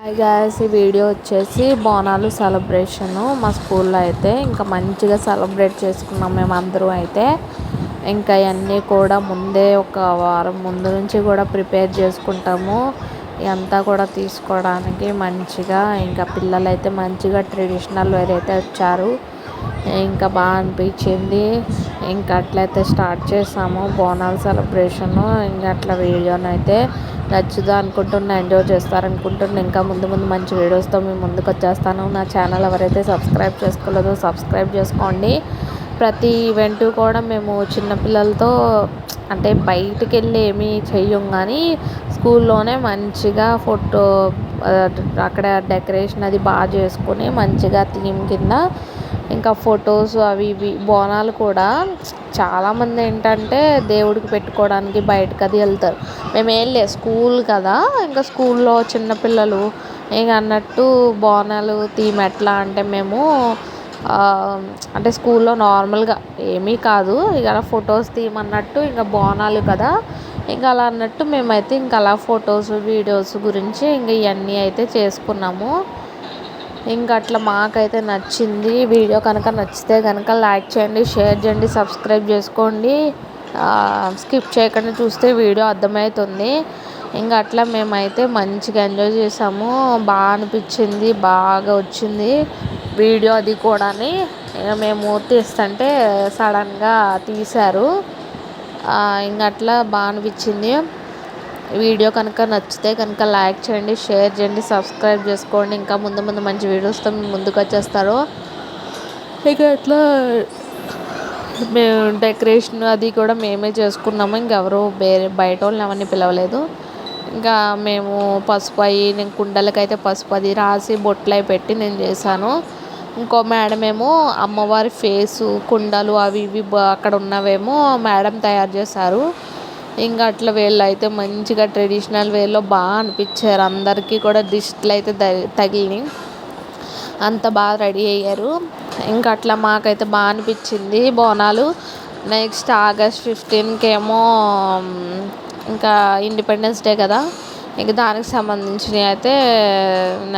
Hi guys, ఈ video వచ్చేసి Bonalu celebration మా స్కూల్లో అయితే ఇంకా మంచిగా సెలబ్రేట్ చేసుకున్నాం మేము అందరూ. అయితే ఇంకా ఇవన్నీ కూడా ముందే ఒక వారం ముందు నుంచి కూడా ప్రిపేర్ చేసుకుంటాము ఇదంతా కూడా తీసుకోవడానికి. మంచిగా ఇంకా పిల్లలు అయితే మంచిగా ట్రెడిషనల్ వేర్ అయితే వచ్చారు. ఇంకా బాగా అనిపించింది. ఇంకా అట్లయితే స్టార్ట్ చేసాము బోనాలు సెలబ్రేషను. ఇంకా అట్లా వీడియోని అయితే నచ్చుదా అనుకుంటున్నా, ఎంజాయ్ చేస్తారనుకుంటున్నా. ఇంకా ముందు ముందు మంచి వీడియోస్తో మేము ముందుకు వచ్చేస్తాను. నా ఛానల్ ఎవరైతే సబ్స్క్రైబ్ చేసుకోలేదో సబ్స్క్రైబ్ చేసుకోండి. ప్రతి ఈవెంట్ కూడా మేము చిన్నపిల్లలతో అంటే బయటికి వెళ్ళి ఏమీ చెయ్యం, కానీ స్కూల్లోనే మంచిగా ఫోటో అక్కడ డెకరేషన్ అది బాగా చేసుకుని మంచిగా థీమ్ కింద ఇంకా ఫొటోస్ అవి ఇవి. బోనాలు కూడా చాలామంది ఏంటంటే దేవుడికి పెట్టుకోవడానికి బయటకు అది వెళ్తారు. మేము ఏం లేదు, స్కూల్ కదా, ఇంకా స్కూల్లో చిన్నపిల్లలు ఇంక అన్నట్టు బోనాలు థీమ్ ఎట్లా అంటే మేము అంటే స్కూల్లో నార్మల్గా ఏమీ కాదు, ఇక అలా ఫొటోస్ థీమ్ అన్నట్టు. ఇంకా బోనాలు కదా, ఇంకా అలా అన్నట్టు మేమైతే ఇంకా అలా ఫొటోస్ వీడియోస్ గురించి ఇంకా ఇవన్నీ అయితే చేసుకున్నాము. ఇంకా అట్లా మాకైతే నచ్చింది. వీడియో కనుక నచ్చితే కనుక లైక్ చేయండి, షేర్ చేయండి, సబ్స్క్రైబ్ చేసుకోండి. స్కిప్ చేయకుండా చూస్తే వీడియో అర్థమవుతుంది. ఇంకా అట్లా మేమైతే మంచిగా ఎంజాయ్ చేసాము. బాగా అనిపించింది, బాగా వచ్చింది వీడియో అది కూడా. మేము తీస్తుంటే సడన్గా తీశారు. ఇంకా అట్లా బాగా అనిపించింది. వీడియో కనుక నచ్చితే కనుక లైక్ చేయండి, షేర్ చేయండి, సబ్స్క్రైబ్ చేసుకోండి. ఇంకా ముందు ముందు మంచి వీడియోస్తో ముందుకు వచ్చేస్తారు. ఇక అట్లా మేము డెకరేషన్ అది కూడా మేమే చేసుకున్నాము. ఇంకెవరు బయట వాళ్ళని ఎవరిని పిలవలేదు. ఇంకా మేము పసుపు అవి, నేను కుండలకైతే పసుపు అది రాసి బొట్లు అవి పెట్టి నేను చేశాను. ఇంకో మేడం ఏమో అమ్మవారి ఫేసు కుండలు అవి ఇవి అక్కడ ఉన్నవేమో మేడం తయారు చేశారు. ఇంకా అట్లా వీళ్ళు అయితే మంచిగా ట్రెడిషనల్ వేలో బాగా అనిపించారు. అందరికీ కూడా దిష్టిలు అయితే తగిలినాయి, అంత బాగా రెడీ అయ్యారు. ఇంకా అట్లా మాకైతే బాగా అనిపించింది బోనాలు. నెక్స్ట్ ఆగస్ట్ 15కి ఏమో ఇంకా ఇండిపెండెన్స్ డే కదా, ఇంకా దానికి సంబంధించినవి అయితే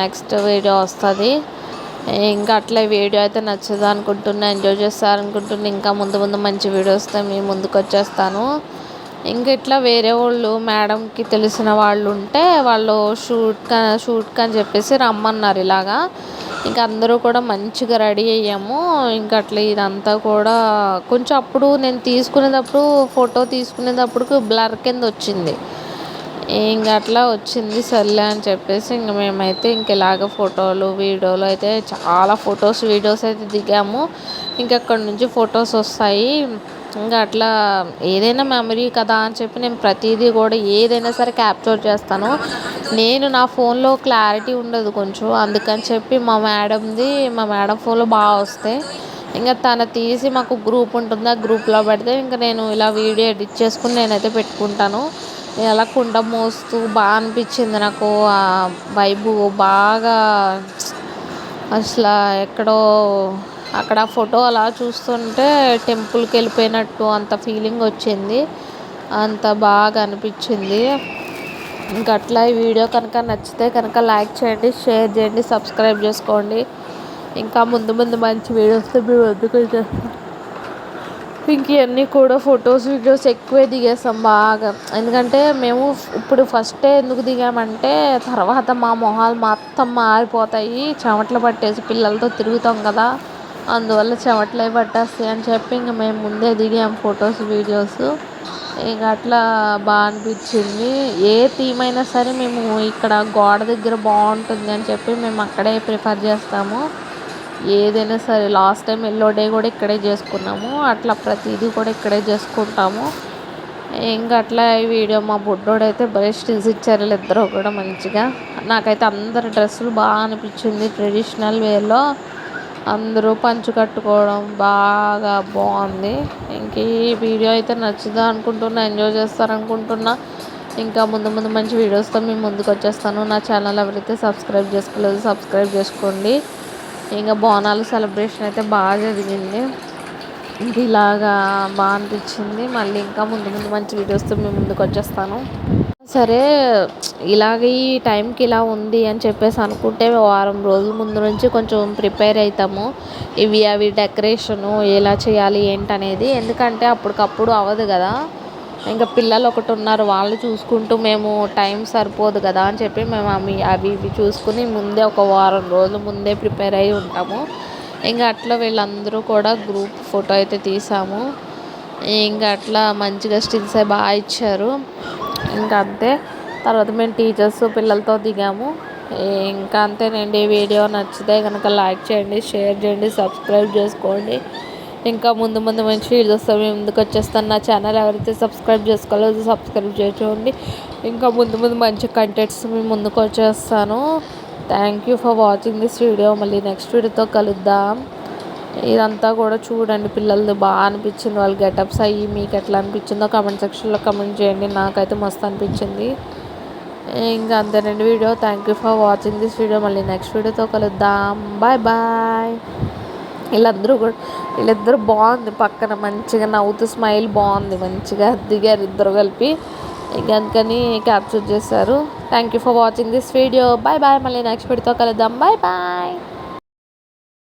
నెక్స్ట్ వీడియో వస్తుంది. ఇంకా అట్లా వీడియో అయితే నచ్చదు అనుకుంటున్నా, ఎంజాయ్ చేస్తారనుకుంటున్నా. ఇంకా ముందు ముందు మంచి వీడియోస్తో మేము ముందుకు వచ్చేస్తాను. ఇంకా ఇట్లా వేరే వాళ్ళు మేడంకి తెలిసిన వాళ్ళు ఉంటే వాళ్ళు షూట్కి అని చెప్పేసి రమ్మన్నారు ఇలాగా. ఇంకా అందరూ కూడా మంచిగా రెడీ అయ్యాము. ఇంకా అట్లా ఇదంతా కూడా కొంచెం అప్పుడు నేను తీసుకునేటప్పుడు ఫోటో తీసుకునేటప్పుడు బ్లర్ కింద వచ్చింది. ఇంకా అట్లా వచ్చింది, సర్లే అని చెప్పేసి ఇంక మేమైతే ఇంక ఇలాగ ఫోటోలు వీడియోలు అయితే చాలా ఫొటోస్ వీడియోస్ అయితే దిగాము. ఇంకా అక్కడ నుంచి ఫొటోస్ వస్తాయి. ఇంకా అట్లా ఏదైనా మెమరీ కదా అని చెప్పి నేను ప్రతిదీ కూడా ఏదైనా సరే క్యాప్చర్ చేస్తాను. నేను నా ఫోన్లో క్లారిటీ ఉండదు కొంచెం, అందుకని చెప్పి మా మేడం ఫోన్లో బాగా వస్తాయి. ఇంకా తను తీసి మాకు గ్రూప్ ఉంటుంది, ఆ గ్రూప్లో పెడితే ఇంకా నేను ఇలా వీడియో ఎడిట్ చేసుకుని నేనైతే పెట్టుకుంటాను. అలా కుండ మోస్తూ బాగా అనిపించింది నాకు. ఆ వైబు బాగా అసలు ఎక్కడో అక్కడ ఫోటో అలా చూస్తుంటే టెంపుల్కి వెళ్ళిపోయినట్టు అంత ఫీలింగ్ వచ్చింది, అంత బాగా అనిపించింది. ఇంకా అట్లా ఈ వీడియో కనుక నచ్చితే కనుక లైక్ చేయండి, షేర్ చేయండి, సబ్స్క్రైబ్ చేసుకోండి. ఇంకా ముందు ముందు మంచి వీడియోస్తో మేము వద్దకు వచ్చేస్తాం. ఇంక ఇవన్నీ కూడా ఫొటోస్ వీడియోస్ ఎక్కువే దిగేస్తాం బాగా. ఎందుకంటే మేము ఇప్పుడు ఫస్టే ఎందుకు దిగామంటే తర్వాత మా మొహాలు మొత్తం మారిపోతాయి, చెమటలు పట్టేసి పిల్లలతో తిరుగుతాం కదా, అందువల్ల చెమటలే పట్టేస్తాయి అని చెప్పి ఇంక మేము ముందే దిగాము ఫొటోస్ వీడియోస్. ఇక అట్లా బాగా అనిపించింది. ఏ థీమ్ అయినా సరే మేము ఇక్కడ గోడ దగ్గర బాగుంటుంది అని చెప్పి మేము అక్కడే ప్రిఫర్ చేస్తాము. ఏదైనా సరే లాస్ట్ టైం ఎల్లో డే కూడా ఇక్కడే చేసుకున్నాము. అట్లా ప్రతిదీ కూడా ఇక్కడే చేసుకుంటాము. ఇంకా అట్లా ఈ వీడియో మా బుడ్డోడైతే భలే స్టిల్స్ ఇచ్చారు వీళ్ళిద్దరూ కూడా మంచిగా. నాకైతే అందరి డ్రెస్సులు బాగా అనిపించింది, ట్రెడిషనల్ వేలో అందరూ పంచు కట్టుకోవడం బాగా బాగుంది. ఇంక ఈ వీడియో అయితే నచ్చుదా అనుకుంటున్నా, ఎంజాయ్ చేస్తారనుకుంటున్నా. ఇంకా ముందు ముందు మంచి వీడియోస్తో మేము ముందుకు వచ్చేస్తాను. నా ఛానల్ ఎవరైతే సబ్స్క్రైబ్ చేసుకోలేదో సబ్స్క్రైబ్ చేసుకోండి. ఇంకా బోనాలు సెలబ్రేషన్ అయితే బాగా జరిగింది. ఇంక ఇలాగా బాగా అనిపించింది. మళ్ళీ ఇంకా ముందు ముందు మంచి వీడియోస్తో మేము ముందుకు వచ్చేస్తాను. సరే ఇలాగ ఈ టైంకి ఇలా ఉంది అని చెప్పేసి అనుకుంటే వారం రోజుల ముందు నుంచి కొంచెం ప్రిపేర్ అవుతాము. ఇవి అవి డెకరేషను ఎలా చేయాలి ఏంటనేది. ఎందుకంటే అప్పటికప్పుడు అవ్వదు కదా. ఇంకా పిల్లలు ఒకటి ఉన్నారు, వాళ్ళు చూసుకుంటూ మేము టైం సరిపోదు కదా అని చెప్పి మేము అవి ఇవి చూసుకుని ముందే ఒక వారం రోజుల ముందే ప్రిపేర్ అయ్యి ఉంటాము. ఇంకా అట్లా వీళ్ళందరూ కూడా గ్రూప్ ఫోటో అయితే తీసాము. ఇంకా అట్లా మంచిగా స్టిల్స్ బాగా ఇచ్చారు. ఇంకా అంతే. తర్వాత మేము టీచర్స్ పిల్లలతో దిగాము. ఇంకా అంతేనండి. వీడియో నచ్చితే కనుక లైక్ చేయండి, షేర్ చేయండి, సబ్స్క్రైబ్ చేసుకోండి. ఇంకా ముందు మంచి వీడియోస్ వస్తాయి. మేము ముందుకు వచ్చేస్తాను. నా ఛానల్ ఎవరైతే సబ్స్క్రైబ్ చేసుకోలేదో సబ్స్క్రైబ్ చేసుకోండి. ఇంకా ముందు మంచి కంటెంట్స్ మేము ముందుకు వచ్చేస్తాను. Thank you for watching this video. మళ్ళీ నెక్స్ట్ వీడియోతో కలుద్దాం. ఇదంతా కూడా చూడండి, పిల్లలది బాగా అనిపించింది. వాళ్ళ గెటప్స్ అయ్యి మీకు ఎట్లా అనిపించిందో కామెంట్ సెక్షన్లో కామెంట్ చేయండి. నాకైతే మస్తు అనిపించింది. ఇంకా అంతేనండి video. Thank you for watching this video. మళ్ళీ నెక్స్ట్ వీడియోతో కలుద్దాం. Bye bye. వీళ్ళిద్దరు బాగుంది, పక్కన మంచిగా నవ్వుతూ స్మైల్ బాగుంది, మంచిగా దిగారు ఇద్దరు కలిపి. ఇంకా అందుకని క్యాప్చర్ చేశారు. Thank you for watching this video. Bye bye. మళ్ళీ నెక్స్ట్ వీడియోతో కలుద్దాం. Bye bye.